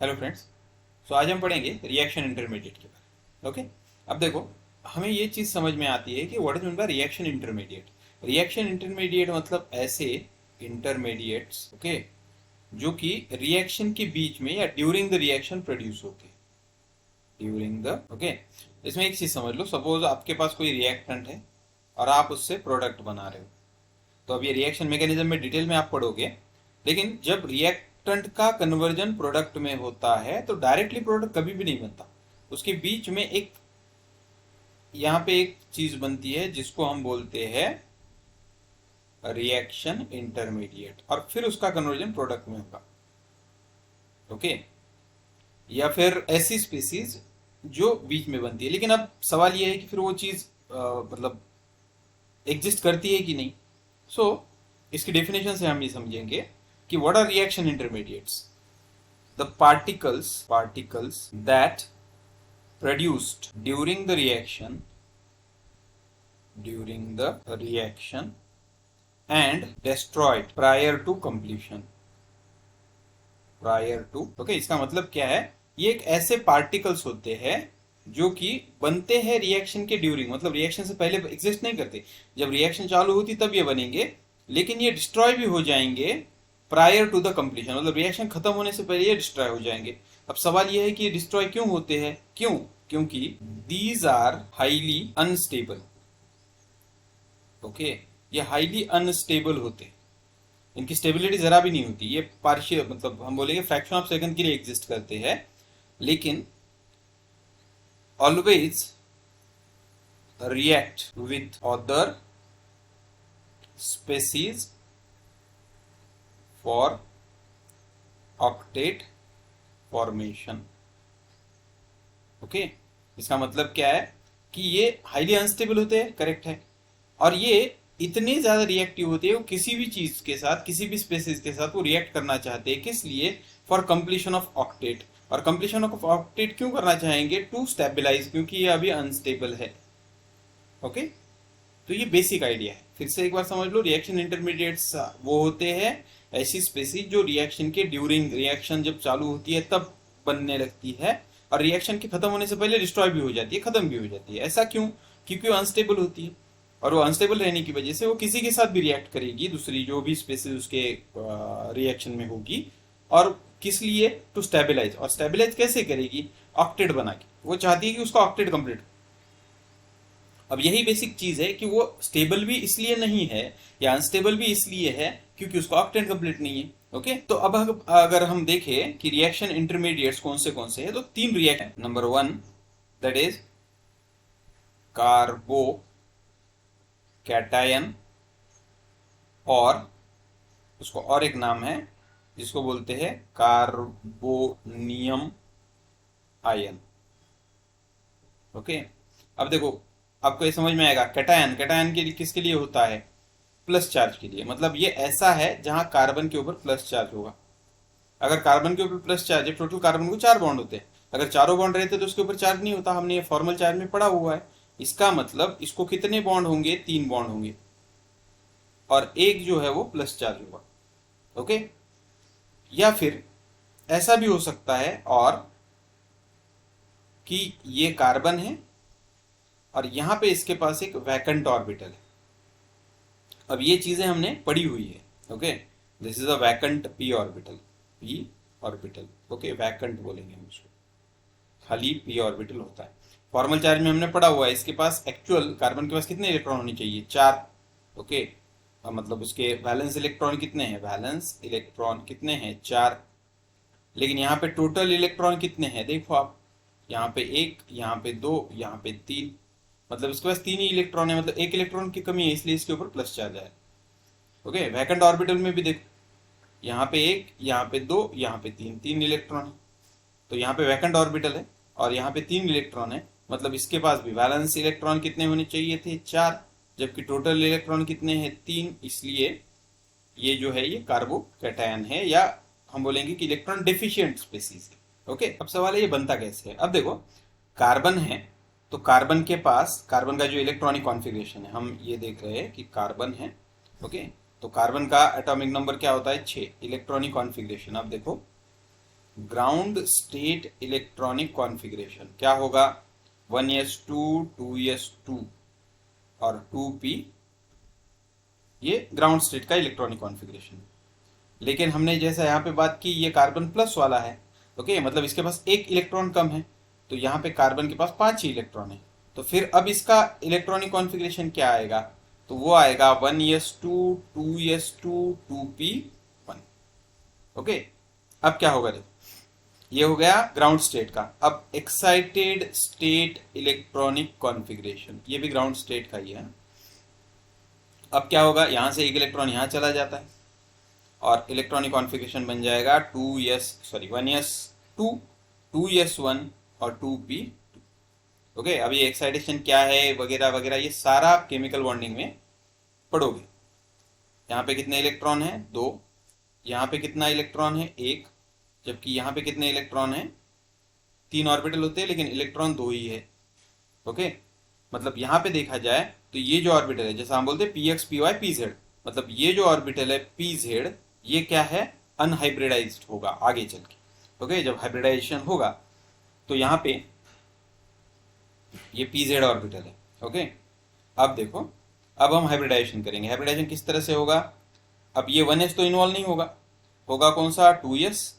Hello friends. सो आज हम पढ़ेंगे रिएक्शन इंटरमीडिएट के बारे में। ओके। अब देखो, हमें ये चीज़ समझ में आती है कि what is mean by reaction intermediate. Reaction intermediate मतलब ऐसे इंटरमीडिएट्स, ओके, जो कि रिएक्शन के बीच में या ड्यूरिंग द रिएक्शन प्रोड्यूस होते हैं। During the, okay. इसमें एक चीज़ समझ लो, सपोज आपके पास कोई रिएक्टेंट है और आप उससे प्रोडक्ट बना रहे हो। तो अब ये रिएक्शन मैकेनिज्म में डिटेल में आप पढ़ोगे, लेकिन जब रिएक्टेंट का कन्वर्जन प्रोडक्ट में होता है तो डायरेक्टली प्रोडक्ट कभी भी नहीं बनता। उसके बीच में एक, यहाँ पे एक चीज बनती है जिसको हम बोलते हैं रिएक्शन इंटरमीडिएट, और फिर उसका कन्वर्जन प्रोडक्ट में होगा। ओके। या फिर ऐसी स्पीसीज जो बीच में बनती है, लेकिन अब सवाल यह है कि फिर वो चीज मतलब एग्जिस्ट करती है कि नहीं। सो इसकी डेफिनेशन से हम ये समझेंगे कि what are reaction intermediates. The particles that produced during the reaction and destroyed prior to completion, okay. इसका मतलब क्या है, ये एक ऐसे पार्टिकल्स होते हैं जो कि बनते हैं रिएक्शन के ड्यूरिंग, मतलब रिएक्शन से पहले एग्जिस्ट नहीं करते। जब रिएक्शन चालू होती तब ये बनेंगे, लेकिन ये डिस्ट्रॉय भी हो जाएंगे प्रायर टू द कंप्लीशन, मतलब रिएक्शन खत्म होने से पहले ये डिस्ट्रॉय हो जाएंगे। अब सवाल ये है कि ये डिस्ट्रॉय क्यों होते हैं, क्यों? क्योंकि these are highly unstable. Okay, ये हाईली अनस्टेबल होते हैं, इनकी स्टेबिलिटी जरा भी नहीं होती। ये पार्शियल, मतलब हम बोलेंगे फ्रैक्शन ऑफ सेकंड के लिए एग्जिस्ट करते हैं, लेकिन always react with other species for octet formation. Okay. इसका मतलब क्या है कि ये हाईली अनस्टेबल होते हैं, करेक्ट है, और ये इतने ज्यादा रिएक्टिव होते हैं, वो किसी भी चीज के साथ, किसी भी स्पेसीज के साथ वो रिएक्ट करना चाहते हैं। किस लिए? For completion of octet. और कंप्लीशन ऑफ ऑक्टेट क्यों करना चाहेंगे? टू स्टेबिलाईज, क्योंकि ये अभी अनस्टेबल है। ओके। तो ये बेसिक आइडिया है। फिर से एक बार समझ लो, रिएक्शन इंटरमीडिएट्स वो होते हैं ऐसी स्पेसीज जो रिएक्शन के ड्यूरिंग, रिएक्शन जब चालू होती है तब बनने लगती है, और रिएक्शन के खत्म होने से पहले डिस्ट्रॉय भी हो जाती है, खत्म भी हो जाती है। ऐसा क्यों? क्योंकि वो अनस्टेबल होती है, और वो अनस्टेबल रहने की वजह से वो किसी के साथ भी रिएक्ट करेगी, दूसरी जो भी स्पेसीज उसके रिएक्शन में होगी। और किस लिए? To stabilise. और स्टेबिलाईज कैसे करेगी? ऑक्टेट बना के। वो चाहती है कि उसका ऑक्टेट कंप्लीट। अब यही बेसिक चीज है कि वो स्टेबल भी इसलिए नहीं है या अनस्टेबल भी इसलिए है क्योंकि उसका ऑक्टेट कंप्लीट नहीं है। ओके। तो अब अगर हम देखें कि रिएक्शन इंटरमीडिएट्स कौन से हैं, तो तीन reaction. Number 1 that is कार्बो cation, और उसको और एक नाम है जिसको बोलते हैं कार्बोनियम आयन। ओके। अब देखो, आपको ये समझ में आएगा, कैटायन, कैटायन के लिए किसके लिए होता है? प्लस चार्ज के लिए। मतलब ये ऐसा है जहां कार्बन के ऊपर प्लस चार्ज होगा। अगर कार्बन के ऊपर प्लस चार्ज है, टोटल कार्बन को 4 बॉन्ड होते हैं, अगर चारों बॉन्ड रहते तो उसके ऊपर चार्ज नहीं होता। हमने ये फॉर्मल चार्ज में पढ़ा हुआ है। इसका मतलब इसको कितने बॉन्ड होंगे? 3 बॉन्ड होंगे, और एक जो है वो प्लस चार्ज होगा। ओके। या फिर ऐसा भी हो सकता है और कि ये कार्बन है और यहां पे इसके पास एक वैकेंट ऑर्बिटल है। अब ये चीजें हमने पढ़ी हुई है। Okay. This is a vacant p orbital, P orbital. Okay, vacant बोलेंगे हम इसको, खाली पी ऑर्बिटल होता है। फॉर्मल चार्ज में हमने पढ़ा हुआ है, इसके पास एक्चुअल कार्बन के पास कितने इलेक्ट्रॉन होने चाहिए? 4। ओके। मतलब उसके वैलेंस इलेक्ट्रॉन कितने हैं? वैलेंस इलेक्ट्रॉन कितने हैं? 4। लेकिन यहाँ पे टोटल इलेक्ट्रॉन कितने हैं? देखो आप, यहाँ पे 1, यहाँ पे 2, यहाँ पे 3, मतलब इसके पास 3 ही इलेक्ट्रॉन है, मतलब 1 इलेक्ट्रॉन की कमी है, इसलिए इसके ऊपर प्लस चार्ज है। ओके। वैकेंट ऑर्बिटल में भी देखो, यहाँ पे 1, यहाँ पे 2, यहाँ पे 3 इलेक्ट्रॉन है। तो यहाँ पे वैकेंट ऑर्बिटल है और यहाँ पे 3 इलेक्ट्रॉन है, मतलब इसके पास भी वैलेंस इलेक्ट्रॉन कितने होने चाहिए थे? 4, जबकि टोटल इलेक्ट्रॉन कितने हैं? 3। इसलिए ये जो है ये कार्बो कैटायन है, या हम बोलेंगे कि इलेक्ट्रॉन डेफिशिएंट स्पीसीज है। ओके। अब सवाल है ये बनता कैसे है। अब देखो, कार्बन है तो कार्बन के पास, कार्बन का जो इलेक्ट्रॉनिक कॉन्फ़िगरेशन है, हम ये देख रहे हैं कि कार्बन है। ओके। तो कार्बन का एटॉमिक नंबर क्या होता है? 6। इलेक्ट्रॉनिक कॉन्फ़िगरेशन अब देखो, ग्राउंड स्टेट इलेक्ट्रॉनिक कॉन्फ़िगरेशन क्या होगा, 1s2 2s2 और 2p, ये ग्राउंड स्टेट का इलेक्ट्रॉनिक कॉन्फ़िगरेशन। लेकिन हमने जैसा यहाँ पे बात की, ये कार्बन प्लस वाला है, ओके, मतलब इसके पास एक इलेक्ट्रॉन कम है, तो यहाँ पे कार्बन के पास 5 ही इलेक्ट्रॉन है। तो फिर अब इसका इलेक्ट्रॉनिक कॉन्फ़िगरेशन क्या आएगा, तो वो आएगा 1s2 2s2 2p1। ओके, अब क्या होगा, देखो ये हो गया ग्राउंड स्टेट का। अब एक्साइटेड स्टेट इलेक्ट्रॉनिक कॉन्फ़िगरेशन, ये भी ग्राउंड स्टेट का ही है। अब क्या होगा, यहाँ से एक इलेक्ट्रॉन यहाँ चला जाता है और इलेक्ट्रॉनिक कॉन्फ़िगरेशन बन जाएगा 1s2 2s1 और 2p2। ओके, अब ये एक्साइटेशन क्या है वगैरह वगैरह, ये सारा आप केमिकल बॉन्डिंग में पढ़ोगे। यहाँ पे कितने इलेक्ट्रॉन है, 2। यहाँ पे कितना इलेक्ट्रॉन है, 1। जबकि यहाँ पे कितने इलेक्ट्रॉन है, 3 ऑर्बिटल होते हैं लेकिन इलेक्ट्रॉन 2 ही है। ओके, मतलब यहाँ पे देखा जाए तो ये जो ऑर्बिटल है, जैसा हम बोलते हैं px py pz, मतलब ये जो ऑर्बिटल है pz, ये क्या है, अनहाइब्रिडाइज्ड होगा आगे चल के। ओके, जब हाइब्रिडाइजेशन होगा तो यहाँ पे ये pz ऑर्बिटल है। ओके, अब देखो, अब हम हाइब्रिडाइजेशन करेंगे। हाइब्रिडाइजेशन किस तरह से होगा, अब ये 1s तो इन्वॉल्व नहीं होगा, होगा कौन सा, 2s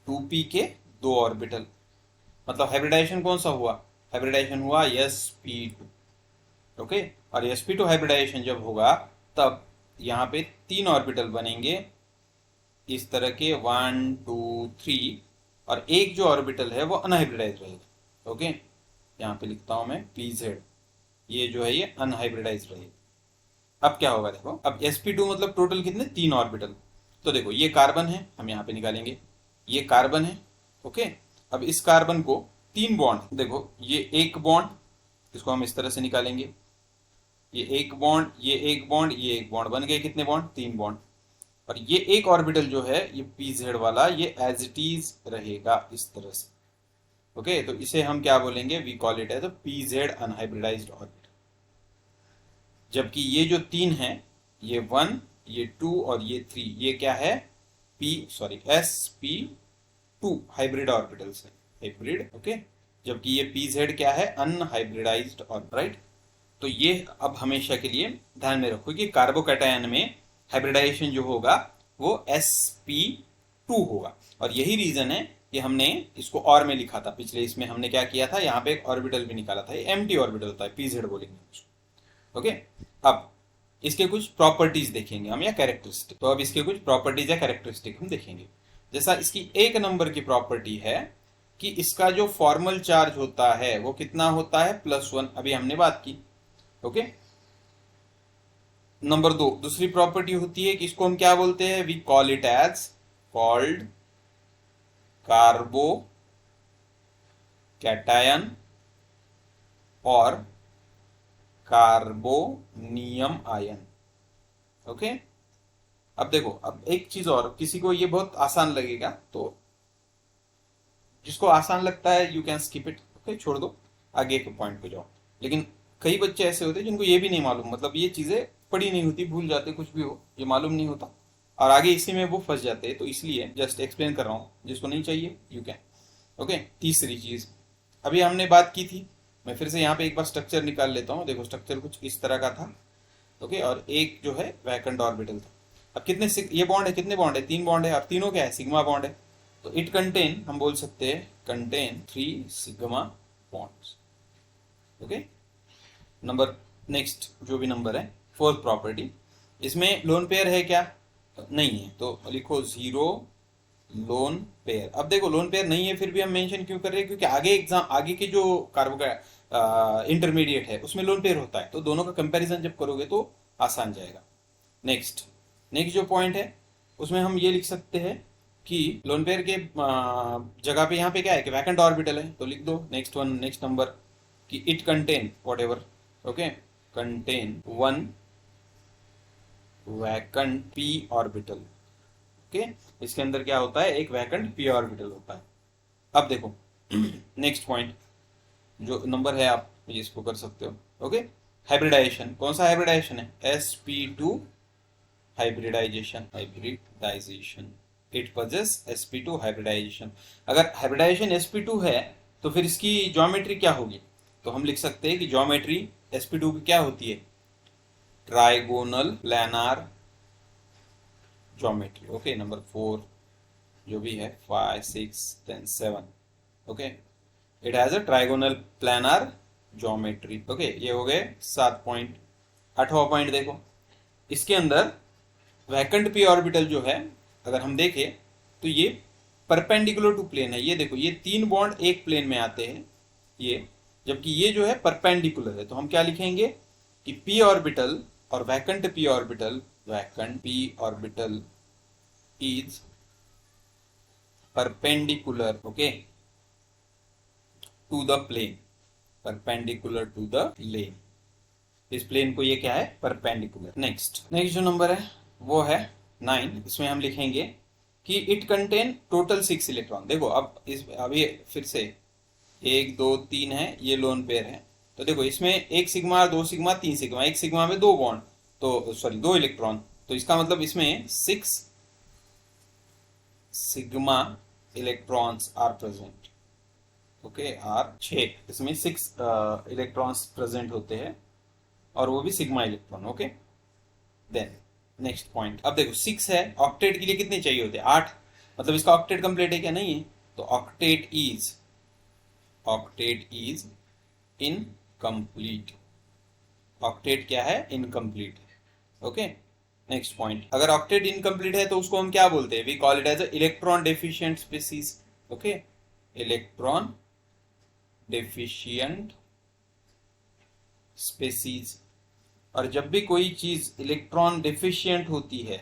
2p के 2 ऑर्बिटल, मतलब हाइब्रिडाइजेशन कौन सा हुआ, हाइब्रिडाइजेशन हुआ sp2। ओके, और sp2 हाइब्रिडाइजेशन जब होगा तब यहाँ पे 3 ऑर्बिटल बनेंगे इस तरह के, 1 2 3, और एक जो ऑर्बिटल है वो अनहाइब्रिडाइज रहेगा। ओके, यहाँ पे लिखता हूँ मैं pz, ये जो है ये अनहाइब्रिडाइज रहेगा। अब क्या होगा, देखो अब sp2 मतलब टोटल कितने, 3 ऑर्बिटल। तो देखो ये कार्बन है, हम यहाँ पे निकालेंगे, ये कार्बन है। ओके, अब इस कार्बन को 3 बॉन्ड, देखो ये एक बॉन्ड, इसको हम इस तरह से निकालेंगे, ये एक बॉन्ड, ये एक बॉन्ड, ये एक बॉन्ड, बन गए कितने बॉन्ड, 3 बॉन्ड। और ये एक ऑर्बिटल जो है ये pz वाला, ये एज इट इज रहेगा इस तरह से। ओके, तो इसे हम क्या बोलेंगे, we call it as a pz unhybridized orbital. जबकि ये जो 3 है, ये 1 ये 2 और ये 3, ये क्या है, sp2 हाइब्रिड ऑर्बिटल्स है, हाइब्रिड। ओके, जबकि ये pz क्या है, अनहाइब्रिडाइज्ड ऑर्बिटल, राइट। तो ये अब हमेशा के लिए ध्यान में रखो कि कार्बोकैटायन में हाइब्रिडाइजेशन जो होगा वो sp2 होगा। और यही रीजन है कि हमने इसको और में लिखा था पिछले, इसमें हमने क्या किया था, यहाँ पे एक ऑर्बिटल भी निकाला था, ये एम्प्टी ऑर्बिटल होता है, pz बोलेंगे उसको। ओके, अब इसके कुछ प्रॉपर्टीज देखेंगे हम, या कैरेक्टरिस्टिक। तो अब इसके कुछ प्रॉपर्टीज या कैरेक्टरिस्टिक हम देखेंगे। जैसा इसकी 1 नंबर की प्रॉपर्टी है कि इसका जो फॉर्मल चार्ज होता है वो कितना होता है, +1, अभी हमने बात की। ओके, नंबर 2 दूसरी प्रॉपर्टी होती है कि इसको हम क्या बोलते हैं, we call it as called carbocation और कार्बोनियम आयन। ओके, अब देखो, अब एक चीज और, किसी को ये बहुत आसान लगेगा, तो जिसको आसान लगता है you can skip it, okay, छोड़ दो, आगे के पॉइंट पे जाओ। लेकिन कई बच्चे ऐसे होते हैं जिनको ये भी नहीं मालूम, मतलब ये चीजें पढ़ी नहीं होती, भूल जाते, कुछ भी हो, ये मालूम नहीं होता और आगे इसी में वो फंस जाते हैं। तो इसलिए जस्ट एक्सप्लेन कर रहा हूँ, जिसको नहीं चाहिए यू कैन। ओके, तीसरी चीज अभी हमने बात की थी, मैं फिर से यहाँ पे एक बार स्ट्रक्चर निकाल लेता हूँ। देखो स्ट्रक्चर कुछ इस तरह का था। ओके, और एक जो है वैकेंट ऑर्बिटल था। अब कितने ये बॉन्ड है, कितने बॉन्ड है, 3 बॉन्ड है, और तीनों क्या है, सिग्मा बॉन्ड है। तो इट कंटेन, हम बोल सकते हैं contain 3 sigma bonds. Okay, number next जो भी नंबर है, 4th प्रॉपर्टी, इसमें लोन पेयर है क्या, नहीं है, तो लिखो 0 लोन पेयर। अब देखो लोन पेयर नहीं है फिर भी हम मेंशन क्यों कर रहे हैं, क्योंकि आगे एग्जाम, आगे के जो कार्बो का इंटरमीडिएट है उसमें लोन पेयर होता है, तो दोनों का कंपैरिजन जब करोगे तो आसान जाएगा। नेक्स्ट जो पॉइंट है उसमें हम ये लिख सकते हैं कि लोन पेयर के जगह पे यहाँ पे क्या है कि वैकेंट ऑर्बिटल है, तो लिख दो नेक्स्ट नंबर कि it contain what ever. Okay, contain 1 vacant p orbital. Okay, इसके अंदर क्या होता है, एक वैकेंट p ऑर्बिटल होता है। अब देखो नेक्स्ट पॉइंट जो नंबर है, आप इसको कर सकते हो। ओके, हाइब्रिडाइजेशन, कौन सा हाइब्रिडाइजेशन है, sp2 hybridization. It possess sp2 hybridization. अगर हाइब्रिडाइजेशन sp2 है तो फिर इसकी ज्योमेट्री क्या होगी? तो हम लिख सकते हैं कि ज्योमेट्री sp2 की क्या होती है? Trigonal planner geometry. Okay, number 4 जो भी है, 5 6 10 7। Okay, it has a trigonal planner geometry. Okay, ये हो गए 7 पॉइंट। 8वां पॉइंट देखो, इसके अंदर वैकेंट पी ऑर्बिटल जो है, अगर हम देखें तो ये परपेंडिकुलर टू प्लेन है। ये देखो, ये 3 बॉन्ड एक प्लेन में आते हैं, ये, जबकि ये जो है परपेंडिकुलर है। तो हम क्या लिखेंगे कि पी ऑर्बिटल और vacant p orbital is perpendicular, okay, to the plane, perpendicular to the plane. इस प्लेन को ये क्या है? परपेंडिकुलर। नेक्स्ट जो नंबर है वो है 9। इसमें हम लिखेंगे कि इट कंटेन टोटल 6 इलेक्ट्रॉन। देखो, अब अभी फिर से 1 2 3 है, ये लोन पेयर है। तो देखो, इसमें 1 सिग्मा, 2 सिग्मा, 3 सिग्मा, 1 सिग्मा में 2 बॉन्ड, तो सॉरी 2 इलेक्ट्रॉन। तो इसका मतलब इसमें 6 sigma electrons are present. Okay, are 6, इसमें 6 इलेक्ट्रॉन्स प्रेजेंट होते हैं, और वो भी sigma electron. Okay, then next point. अब देखो, 6 है, ऑक्टेट के लिए कितने चाहिए होते हैं? 8। मतलब इसका ऑक्टेट कंप्लीट है क्या? नहीं है। तो ऑक्टेट इज इनकम्प्लीट। ऑक्टेट क्या है? इनकम्प्लीट। Okay, next point. अगर ऑक्टेट इनकम्प्लीट है तो उसको हम क्या बोलते हैं? We call it as electron deficient species. Okay, electron deficient species. और जब भी कोई चीज इलेक्ट्रॉन डेफिशिएंट होती है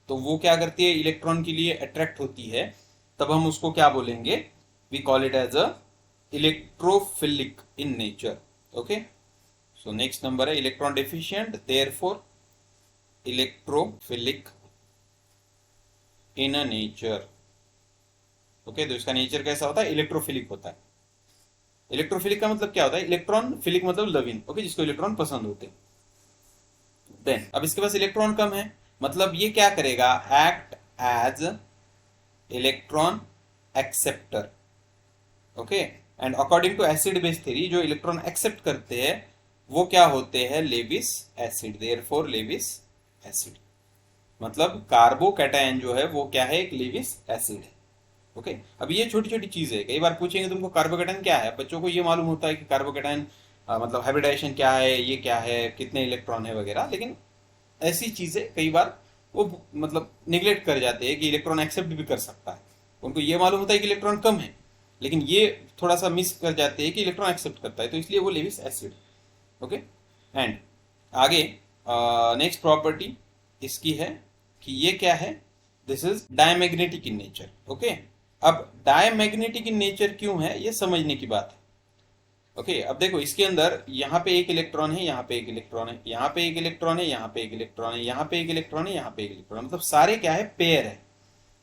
तो वो क्या करती है? इलेक्ट्रॉन के लिए अट्रैक्ट होती है। तब हम उसको क्या बोलेंगे? We call it as a electrophilic in nature. Okay, so next number है electron deficient, therefore electrophilic in a nature. Okay, तो इसका नेचर कैसा होता है? इलेक्ट्रोफिलिक होता है। इलेक्ट्रोफिलिक का मतलब क्या होता है? इलेक्ट्रॉन फिलिक मतलब लविंग। ओके, जिसको इलेक्ट्रॉन पसंद होते हैं। देन अब इसके पास इलेक्ट्रॉन कम है, मतलब ये क्या करेगा? Act as electron acceptor. Okay, and according to acid base theory, जो इलेक्ट्रॉन एक्सेप्ट करते हैं वो क्या होते हैं? Lewis acid. Therefore Lewis acid, मतलब कार्बोकैटायन जो है वो क्या है? एक लेविस एसिड है। ओके, अब ये छोटी छोटी चीज है, कई बार पूछेंगे तुमको कार्बोकैटायन क्या है। बच्चों को ये मालूम होता है कि कार्बोकैटायन मतलब हाइब्रिडाइजेशन क्या है, ये क्या है, कितने इलेक्ट्रॉन है वगैरह, लेकिन ऐसी चीजें कई बार वो मतलब निगलेक्ट कर जाते हैं कि इलेक्ट्रॉन एक्सेप्ट भी कर सकता है। उनको ये मालूम होता है कि इलेक्ट्रॉन कम है, लेकिन ये थोड़ा सा मिस कर जाते हैं कि इलेक्ट्रॉन एक्सेप्ट करता है, तो इसलिए वो लेविस एसिड। ओके, एंड आगे नेक्स्ट प्रॉपर्टी इसकी है कि ये क्या है? This is diamagnetic in nature. Okay, अब डायमैग्नेटिक इन नेचर क्यों है, ये समझने की बात है। ओके, अब देखो, इसके अंदर यहाँ पे एक इलेक्ट्रॉन है, यहाँ पे एक इलेक्ट्रॉन है, यहाँ पे एक इलेक्ट्रॉन है, यहाँ पे एक इलेक्ट्रॉन है, यहाँ पे एक इलेक्ट्रॉन है, यहाँ पे एक इलेक्ट्रॉन, मतलब सारे क्या है? पेयर है।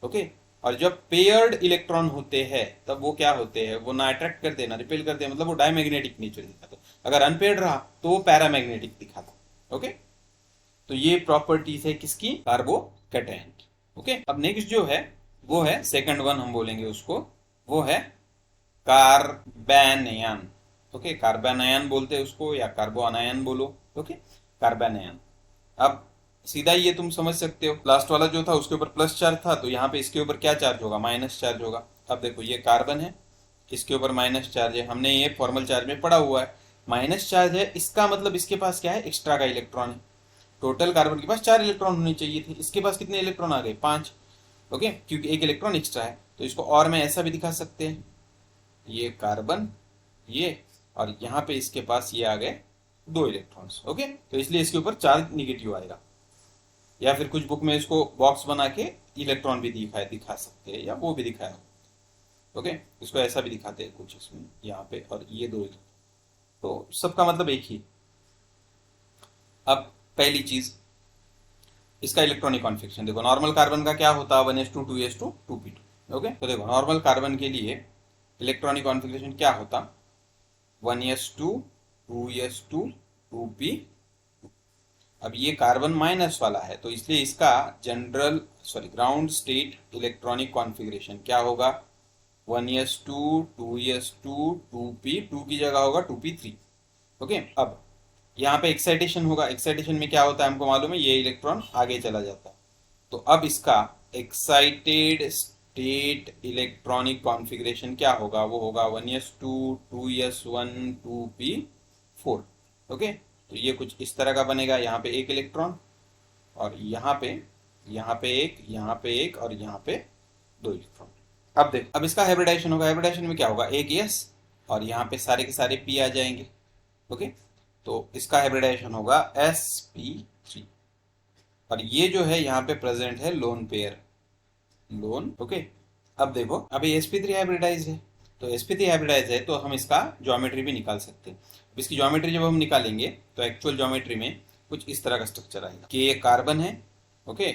ओके, और जब पेयर्ड इलेक्ट्रॉन होते हैं तब वो क्या होते हैं? वो ना अट्रैक्ट करते हैं ना रिपेल करते हैं, मतलब वो डायमैग्नेटिक नेचर दिखाता। अगर अनपेयर्ड रहा तो वो पैरामैग्नेटिक दिखाता। ओके, तो ये प्रॉपर्टीज है किसकी? कार्बोकैटायन की। ओके, अब नेक्स्ट जो है वो है सेकंड वन, हम बोलेंगे उसको, वो है कार्बेनयन। ओके, कार्बेनयन बोलते हैं उसको, या कार्बोनायन बोलो। ओके, कार्बेनयन। अब सीधा ये तुम समझ सकते हो, लास्ट वाला जो था उसके ऊपर प्लस चार्ज था, तो यहाँ पे इसके ऊपर क्या चार्ज होगा? माइनस चार्ज होगा। अब देखो, ये कार्बन है, इसके ऊपर माइनस चार्ज है, हमने ये फॉर्मल चार्ज में पढ़ा हुआ है। माइनस चार्ज है, इसका मतलब इसके पास क्या है? एक्स्ट्रा का इलेक्ट्रॉन है। टोटल कार्बन के पास 4 इलेक्ट्रॉन होने चाहिए थे, इसके पास कितने इलेक्ट्रॉन आ गए? 5। ओके, क्योंकि एक इलेक्ट्रॉन एक्स्ट्रा है। तो इसको और मैं ऐसा भी दिखा सकते हैं, ये कार्बन, ये, और यहाँ पे इसके पास ये आ गए 2 इलेक्ट्रॉन्स। ओके, तो इसलिए इसके ऊपर चार्ज निगेटिव आएगा। या फिर कुछ बुक में इसको बॉक्स बना के इलेक्ट्रॉन भी दिखा सकते हैं, या वो भी दिखाया। ओके, इसको ऐसा भी दिखाते हैं कुछ इसमें, यहाँ पे, और ये 2, तो सबका मतलब एक ही। अब पहली चीज, इसका इलेक्ट्रॉनिक कॉन्फिगरेशन देखो। नॉर्मल कार्बन का क्या होता है? 1s2 2s2 2p2। ओके, तो देखो, नॉर्मल कार्बन के लिए इलेक्ट्रॉनिक कॉन्फिगरेशन क्या होता? 1s2 2s2 2p2। अब ये कार्बन माइनस वाला है, तो इसलिए इसका ग्राउंड स्टेट इलेक्ट्रॉनिक कॉन्फ़िगरेशन क्या होगा, 1s2 2s2 2p, 2 की जगह होगा 2p3। ओके, अब यहाँ पे एक्साइटेशन होगा। एक्साइटेशन में क्या होता है हमको मालूम है, ये इलेक्ट्रॉन आगे चला जाता है। तो अब इसका एक्साइटेड स्टेट इलेक्ट्रॉनिक कॉन्फ़िगरेशन क्या होगा, वो होगा 1s2 2s1 2p4। ओके, तो ये कुछ इस तरह का बनेगा। यहाँ पे एक इलेक्ट्रॉन और यहाँ पे एक, यहाँ पे एक और यहाँ पे दो इलेक्ट्रॉन। अब देख, अब इसका हाइब्रिडाइजेशन होगा। हाइब्रिडाइजेशन में क्या होगा, एक यस और यहाँ पे सारे के सारे पी आ जाएंगे। ओके, तो इसका हाइब्रिडाइजेशन होगा sp3। और ये जो है यहाँ पे प्रेजेंट है लोन पेयर, लोन। ओके, अब देखो, अभी sp3 हाइब्रिडाइज है, तो sp3 हाइब्रिडाइज है तो हम इसका ज्योमेट्री भी निकाल सकते हैं। इसकी ज्योमेट्री जब हम निकालेंगे तो एक्चुअल ज्योमेट्री में कुछ इस तरह का स्ट्रक्चर आएगा कि ये कार्बन है। ओके,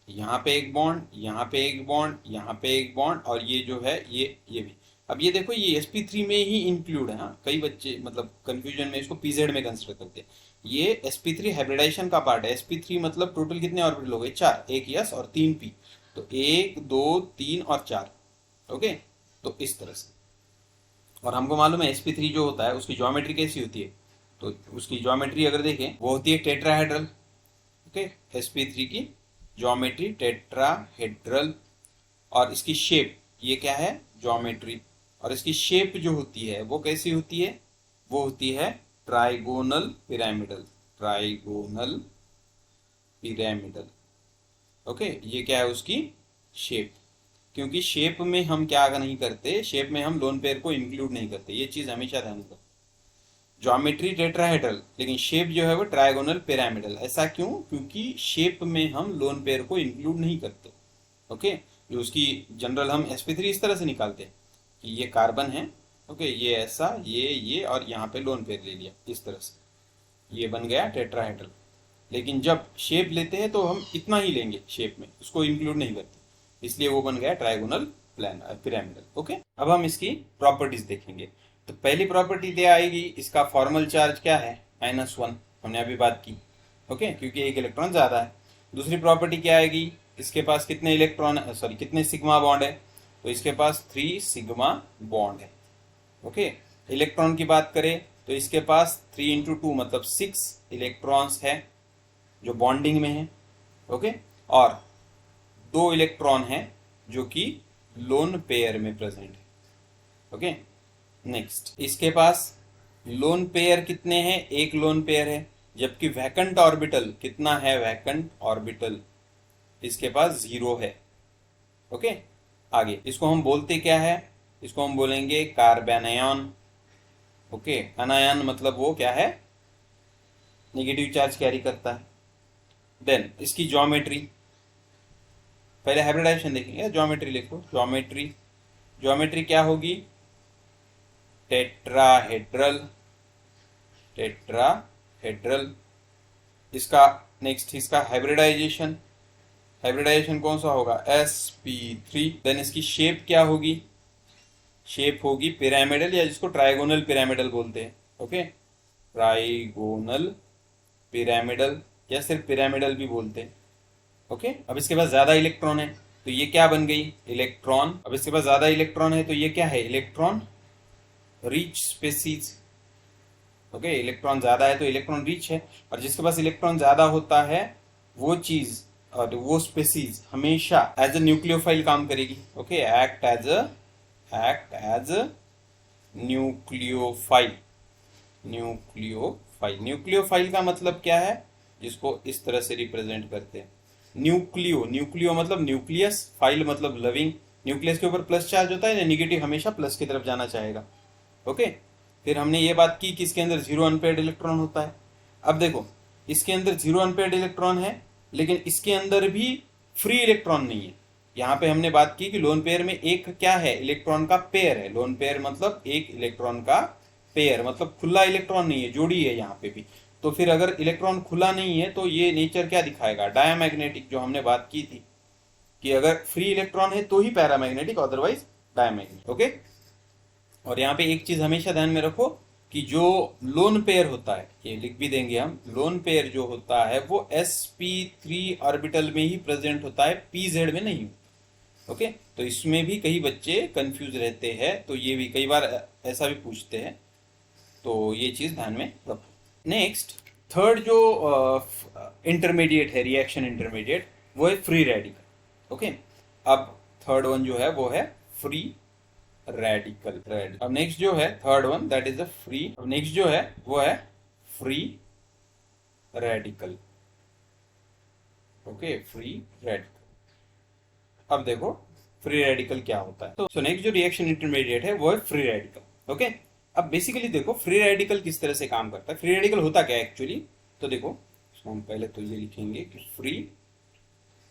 यहाँ पे एक बॉन्ड, यहाँ पे एक बॉन्ड, यहाँ पे एक बॉन्ड, और ये जो है ये भी। अब ये देखो, ये sp3 में ही इंक्लूड है। हाँ, कई बच्चे मतलब कंफ्यूजन में इसको pz में कंसिडर करते हैं। ये sp3 हाइब्रिडाइजेशन का पार्ट है। sp3 मतलब टोटल कितने ऑर्बिटल हो गए, 4, एक यस और 3 p, तो 1 2 3 और 4। ओके, तो इस तरह से। और हमको मालूम है sp3 जो होता है उसकी ज्योमेट्री कैसी होती है, तो उसकी ज्योमेट्री अगर देखें वो होती है टेट्राहेड्रल। ओके, sp3 की ज्योमेट्री टेट्राहेड्रल, और इसकी शेप ये क्या है, ज्योमेट्री। और इसकी शेप जो होती है वो कैसी होती है, वो होती है trigonal pyramidal, trigonal pyramidal. Okay, ये क्या है उसकी शेप, क्योंकि शेप में हम क्या नहीं करते, शेप में हम लोन पेयर को इंक्लूड नहीं करते। ये चीज हमेशा ध्यान रखो, ज्योमेट्री टेट्राहेड्रल लेकिन शेप जो है वो ट्राइगोनल पिरामिडल। ऐसा क्यों, क्योंकि शेप में हम लोन पेयर को इंक्लूड नहीं करते। ओके, जो उसकी जनरल हम sp3 इस तरह से निकालते हैं कि ये कार्बन है। ओके, ये ऐसा, ये और यहाँ पे लोन पेयर ले लिया इस तरह से, ये बन गया टेट्राहेड्रल। लेकिन जब शेप लेते हैं तो हम इतना ही लेंगे शेप में, उसको इंक्लूड नहीं करते, इसलिए वो बन गया ट्राइगोनल पिरामिडल। ओके, अब हम इसकी प्रॉपर्टीज देखेंगे। तो पहली प्रॉपर्टी दे आएगी, इसका फॉर्मल चार्ज क्या है, -1, हमने अभी बात की। ओके, क्योंकि एक इलेक्ट्रॉन ज्यादा है। दूसरी प्रॉपर्टी क्या आएगी, इसके पास कितने इलेक्ट्रॉन, कितने सिग्मा बॉन्ड है, तो इसके पास 3 सिग्मा बॉन्ड है। ओके, इलेक्ट्रॉन की बात करें तो इसके पास 3 × 2 मतलब 6 इलेक्ट्रॉन्स है जो बॉन्डिंग में है। ओके, और 2 इलेक्ट्रॉन है जो कि लोन पेयर में प्रेजेंट है। ओके, नेक्स्ट, इसके पास लोन पेयर कितने हैं, एक लोन पेयर है, जबकि वैकेंट ऑर्बिटल कितना है, वैकेंट ऑर्बिटल इसके पास 0 है। ओके, आगे इसको हम बोलते क्या है, इसको हम बोलेंगे कार्बेनायन। ओके, अनायन मतलब वो क्या है, नेगेटिव चार्ज कैरी करता है। देन इसकी ज्योमेट्री, पहले हाइब्रिडाइजेशन देखेंगे, ज्योमेट्री लिखो, ज्योमेट्री क्या होगी, टेट्राहेड्रल, टेट्राहेड्रल। इसका नेक्स्ट, इसका हाइब्रिडाइजेशन कौन सा होगा, sp3। देन इसकी शेप क्या होगी, शेप होगी पिरामिडल, या जिसको ट्राइगोनल पिरामिडल बोलते हैं। ओके, ट्राइगोनल पिरामिडल या सिर्फ पिरामिडल भी बोलते हैं। ओके, अब इसके पास ज्यादा इलेक्ट्रॉन है तो ये क्या बन गई, इलेक्ट्रॉन। अब इसके पास ज्यादा इलेक्ट्रॉन है तो ये क्या है, electron rich species. Okay, electron ज्यादा है तो इलेक्ट्रॉन रिच है, और जिसके पास इलेक्ट्रॉन ज्यादा होता है वो चीज और वो स्पेसीज हमेशा एज अ न्यूक्लियोफाइल काम करेगी। Okay, act as nucleophile. Nucleophile का मतलब क्या है, जिसको इस तरह से रिप्रेजेंट करते हैं, न्यूक्लियो मतलब न्यूक्लियस, फाइल मतलब लविंग। न्यूक्लियस के ऊपर प्लस चार्ज होता है, नेगेटिव हमेशा प्लस की तरफ जाना चाहेगा। ओके, फिर हमने ये बात की कि इसके अंदर 0 अनपेयर्ड इलेक्ट्रॉन होता है। अब देखो, इसके अंदर 0 अनपेयर्ड इलेक्ट्रॉन है, लेकिन इसके अंदर भी फ्री इलेक्ट्रॉन नहीं है। यहाँ पे हमने बात की कि लोन पेयर में एक क्या है, इलेक्ट्रॉन का पेयर है। लोन पेयर मतलब एक इलेक्ट्रॉन का पेयर, मतलब खुला इलेक्ट्रॉन नहीं है, जोड़ी है यहाँ पे भी। तो फिर अगर इलेक्ट्रॉन खुला नहीं है तो ये नेचर क्या दिखाएगा, डायमैग्नेटिक, जो हमने बात की थी कि अगर फ्री इलेक्ट्रॉन है तो ही पैरामैग्नेटिक, अदरवाइज डायमैग्नेटिक। ओके, और यहाँ पे एक चीज हमेशा ध्यान में रखो कि जो लोन पेयर होता है, ये लिख भी देंगे हम, लोन पेयर जो होता है वो sp3 ऑर्बिटल में ही प्रेजेंट होता है, pz में नहीं। ओके, तो इसमें भी कई बच्चे कंफ्यूज रहते हैं, तो ये भी कई बार ऐसा भी पूछते हैं, तो ये चीज ध्यान में रखो। नेक्स्ट, थर्ड जो इंटरमीडिएट है, रिएक्शन इंटरमीडिएट, वो है फ्री रेडिकल। ओके, अब थर्ड वन जो है वो है फ्री रेडिकल। अब नेक्स्ट जो है third one, that is the free. अब नेक्स्ट जो है वो है free radical. Okay, free radical. अब देखो फ्री रेडिकल क्या होता है। तो सो नेक्स्ट जो रिएक्शन इंटरमीडिएट है वो है फ्री रेडिकल। ओके, अब बेसिकली देखो फ्री रेडिकल किस तरह से काम करता है, फ्री रेडिकल होता क्या है एक्चुअली। तो देखो, हम पहले तो ये लिखेंगे कि फ्री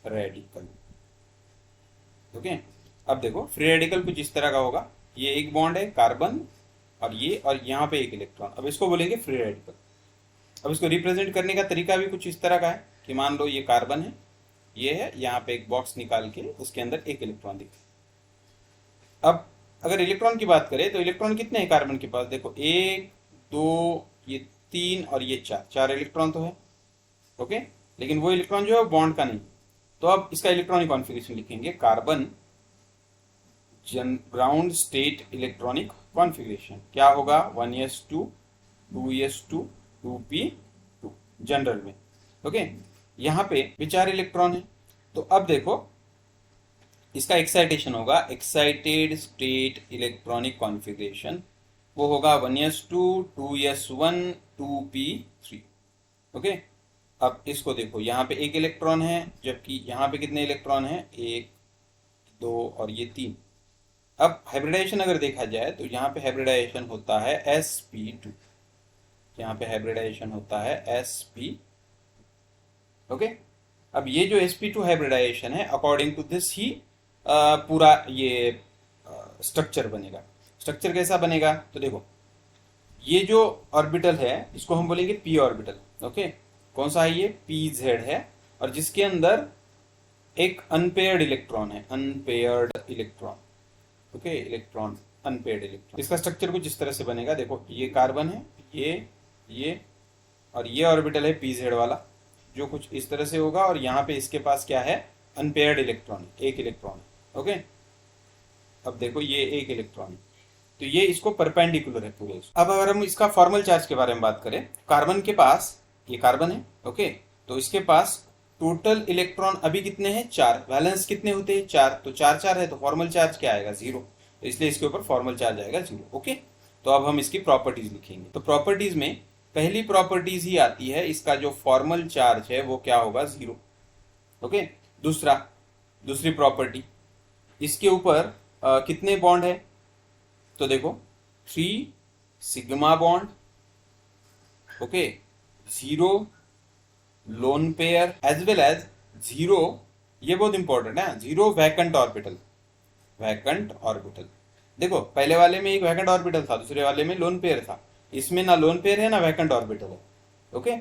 रेडिकल। ओके, अब देखो फ्री रेडिकल कुछ इस तरह का होगा, ये एक बॉन्ड है कार्बन और यहाँ पे एक इलेक्ट्रॉन, अब इसको बोलेंगे फ्री रेडिकल। अब इसको रिप्रेजेंट करने का तरीका भी कुछ इस तरह का है कि मान लो ये कार्बन है, ये है, यहाँ पे एक बॉक्स निकाल के उसके अंदर एक इलेक्ट्रॉन दिखे। अब अगर इलेक्ट्रॉन की बात करें तो इलेक्ट्रॉन कितने हैं कार्बन के पास, देखो 1 2 ये 3 और ये 4 इलेक्ट्रॉन तो है। ओके, लेकिन वो इलेक्ट्रॉन जो है बॉन्ड का नहीं। तो अब इसका इलेक्ट्रॉनिक कॉन्फ़िगरेशन लिखेंगे, carbon ground state electronic configuration क्या होगा, 1s2 2s2 2p2 जनरल में। ओके, यहाँ पे भी 4 इलेक्ट्रॉन है। तो अब देखो इसका एक्साइटेशन होगा, एक्साइटेड स्टेट इलेक्ट्रॉनिक कॉन्फ़िगरेशन, वो होगा 1s2 2s1 2p3। ओके, अब इसको देखो, यहाँ पे एक इलेक्ट्रॉन है, जबकि यहाँ पे कितने इलेक्ट्रॉन हैं, 1 2 और ये 3। अब हाइब्रिडाइजेशन अगर देखा जाए तो यहाँ पे हाइब्रिडाइजेशन होता है sp2, यहाँ पे हाइब्रिडाइजेशन होता है sp। ओके, अब ये जो sp2 हाइब्रिडाइजेशन है, अकॉर्डिंग टू दिस ही पूरा ये स्ट्रक्चर बनेगा। स्ट्रक्चर कैसा बनेगा, तो देखो ये जो ऑर्बिटल है इसको हम बोलेंगे p ऑर्बिटल। ओके, कौन सा है ये, pz है, और जिसके अंदर एक अनपेयर्ड इलेक्ट्रॉन है, unpaired electron. Okay, electron, unpaired electron. इसका स्ट्रक्चर कुछ इस तरह से बनेगा, देखो ये कार्बन है, ये और ये ऑर्बिटल है pz वाला, जो कुछ इस तरह से होगा, और यहाँ पे इसके पास क्या है, अनपेयर्ड इलेक्ट्रॉन, एक इलेक्ट्रॉन। ओके, अब देखो ये एक इलेक्ट्रॉन, तो ये इसको परपेंडिकुलर है पूरे। अब अगर हम इसका फॉर्मल चार्ज के बारे में बात करें, कार्बन के पास, ये कार्बन है, ओके, तो इसके पास टोटल इलेक्ट्रॉन अभी कितने हैं, 4। वैलेंस कितने होते हैं, 4, तो 4 4 है, तो फॉर्मल चार्ज क्या आएगा, 0। तो इसलिए इसके ऊपर फॉर्मल चार्ज आएगा 0। ओके, तो अब हम इसकी प्रॉपर्टीज लिखेंगे। तो प्रॉपर्टीज में पहली प्रॉपर्टीज ही आती है, इसका जो फॉर्मल चार्ज है वो क्या होगा, 0। ओके, दूसरी प्रॉपर्टी, इसके ऊपर कितने बॉन्ड है, तो देखो 3 sigma bond. Okay, 0 lone pair as well as 0, ये बहुत इंपॉर्टेंट है, 0 वैकेंट ऑर्बिटल। वैकेंट ऑर्बिटल, देखो पहले वाले में एक वैकेंट ऑर्बिटल था, दूसरे वाले में लोन पेयर था, इसमें ना लोन पेयर है ना वैकेंट ऑर्बिटल है। ओके,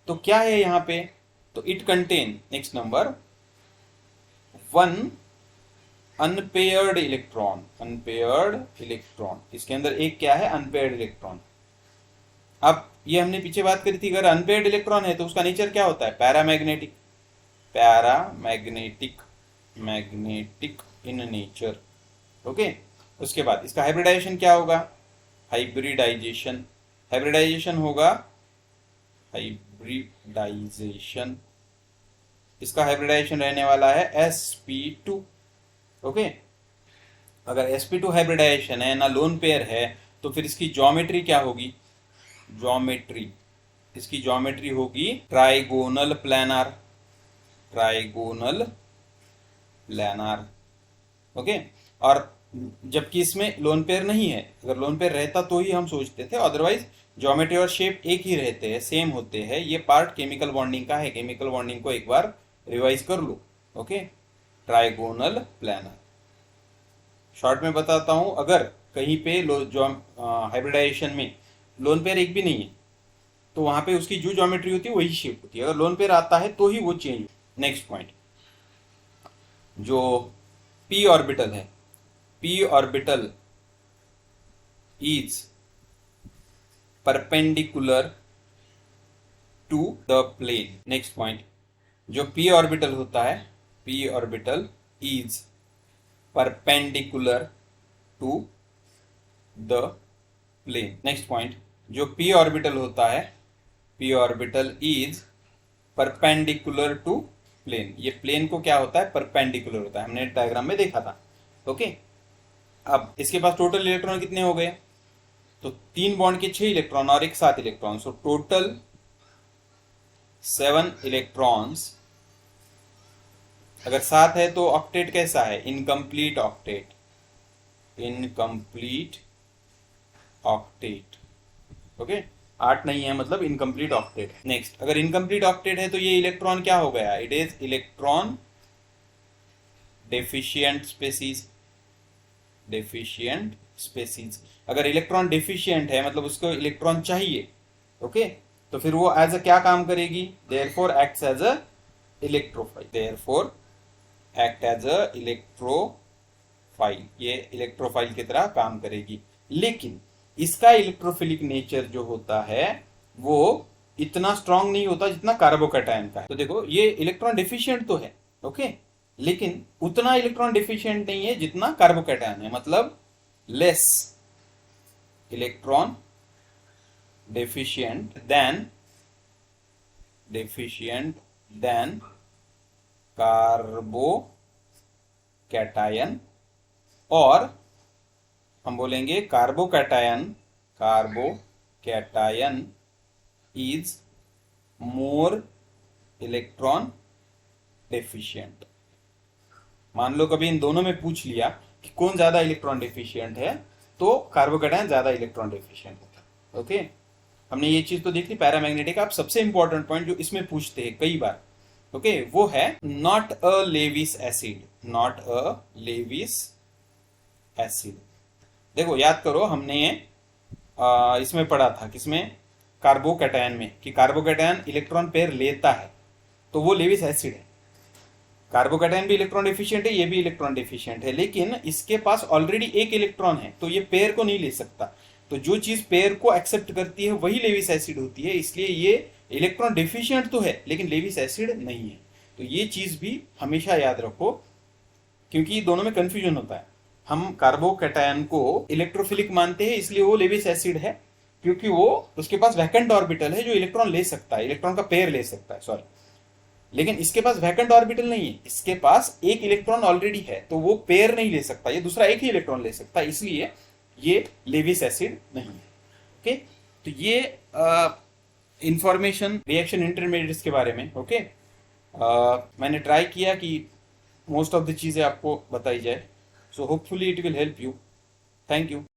तो क्या है यहाँ पे, तो it contain, next number, 1 unpaired electron. Unpaired electron, इसके अंदर एक क्या है, अनपेयर्ड इलेक्ट्रॉन। अब ये हमने पीछे बात करी थी, अगर अनपेयर्ड इलेक्ट्रॉन है तो उसका नेचर क्या होता है, पैरामैग्नेटिक। पैरामैग्नेटिक, मैग्नेटिक इन नेचर। ओके, उसके बाद इसका हाइब्रिडाइजेशन क्या होगा, हाइब्रिडाइजेशन। हाइब्रिडाइजेशन होगा, हाइब्रिडाइजेशन, इसका हाइब्रिडाइजेशन रहने वाला है sp2। ओके, अगर sp2 हाइब्रिडाइजेशन है ना, लोन पेयर है, तो फिर इसकी ज्योमेट्री क्या होगी, ज्योमेट्री, इसकी ज्योमेट्री होगी trigonal planner. Trigonal planner. Okay, और जबकि इसमें लोन पेयर नहीं है, अगर लोन पेयर रहता तो ही हम सोचते थे, अदरवाइज ज्योमेट्री और शेप एक ही रहते हैं, सेम होते हैं। ये पार्ट केमिकल बॉन्डिंग का है, केमिकल बॉन्डिंग को एक बार रिवाइज कर लो। Okay, trigonal planar. शॉर्ट में बताता हूं, अगर कहीं पे हाइब्रिडाइजेशन में लोन पेयर एक भी नहीं है, तो वहां पे उसकी जो ज्योमेट्री होती है वही शेप होती है, अगर लोन पेयर आता है तो ही वो चेंज। नेक्स्ट पॉइंट, जो p ऑर्बिटल है, p orbital is perpendicular to the plane. Next point, जो p ऑर्बिटल होता है, p orbital is perpendicular to the plane. Next point, जो p ऑर्बिटल होता है, p orbital is perpendicular to plane. ये plane को क्या होता है, परपेंडिकुलर होता है, हमने डायग्राम में देखा था। ओके, अब इसके पास टोटल इलेक्ट्रॉन कितने हो गए, तो 3 बॉन्ड के 6 इलेक्ट्रॉन और एक 7 इलेक्ट्रॉन, सो टोटल 7 इलेक्ट्रॉन्स। अगर 7 है तो ऑक्टेट कैसा है, incomplete octet, incomplete octet. Okay, 8 नहीं है मतलब इनकम्प्लीट ऑक्टेट है। नेक्स्ट, अगर इनकम्प्लीट ऑक्टेट है तो ये इलेक्ट्रॉन क्या हो गया, it is electron deficient species, deficient species. अगर इलेक्ट्रॉन डेफिशिएंट है मतलब उसको इलेक्ट्रॉन चाहिए, ओके, तो फिर वो एज अ क्या काम करेगी, therefore acts as a electrophile, therefore act as a electrophile, ये इलेक्ट्रोफाइल की तरह काम करेगी। लेकिन इसका इलेक्ट्रोफिलिक नेचर जो होता है वो इतना स्ट्रांग नहीं होता जितना कार्बोकैटायन का है। तो देखो ये इलेक्ट्रॉन डिफिशिएंट तो है, ओके, लेकिन उतना इलेक्ट्रॉन डिफिशिएंट नहीं है जितना कार्बोकैटायन है, मतलब less electron deficient than carbocation, और हम बोलेंगे carbocation is more electron deficient. मान लो कभी इन दोनों में पूछ लिया कि कौन ज्यादा इलेक्ट्रॉन डेफिशिएंट है, तो कार्बोकैटायन ज्यादा इलेक्ट्रॉन डेफिशिएंट होता है। ओके, हमने ये चीज तो देख ली पैरामैग्नेटिक। अब सबसे इंपॉर्टेंट पॉइंट जो इसमें पूछते हैं कई बार, ओके, वो है not a Lewis acid, not a Lewis acid. देखो याद करो, हमने इसमें पढ़ा था, किसमें, कार्बोकैटायन में, कि कार्बोकैटायन इलेक्ट्रॉन पेयर लेता है तो वो लेविस एसिड है। कार्बोकैटायन भी इलेक्ट्रॉन डिफिशिएंट है, ये भी इलेक्ट्रॉन डिफिशिएंट है, लेकिन इसके पास ऑलरेडी एक इलेक्ट्रॉन है तो ये पेयर को नहीं ले सकता। तो जो चीज पेयर को एक्सेप्ट करती है वही लेविस एसिड होती है, इसलिए ये इलेक्ट्रॉन डिफिशिएंट तो है लेकिन लेविस एसिड नहीं है। तो ये चीज भी हमेशा याद रखो, क्योंकि दोनों में कंफ्यूजन होता है। हम कार्बोकैटायन को इलेक्ट्रोफिलिक मानते हैं इसलिए वो लेविस एसिड है, क्योंकि वो उसके पास वैकेंट ऑर्बिटल है जो इलेक्ट्रॉन ले सकता है, इलेक्ट्रॉन का पेयर ले सकता है, सॉरी। लेकिन इसके पास वैकेंट ऑर्बिटल नहीं है, इसके पास एक इलेक्ट्रॉन ऑलरेडी है तो वो पेयर नहीं ले सकता, ये दूसरा एक ही इलेक्ट्रॉन ले सकता है, इसलिए ये लेविस एसिड नहीं है। ओके, तो ये इंफॉर्मेशन रिएक्शन इंटरमीडिएट्स के बारे में। ओके, मैंने ट्राई किया कि मोस्ट ऑफ द चीजें आपको बताई जाए, so hopefully it will help you. Thank you.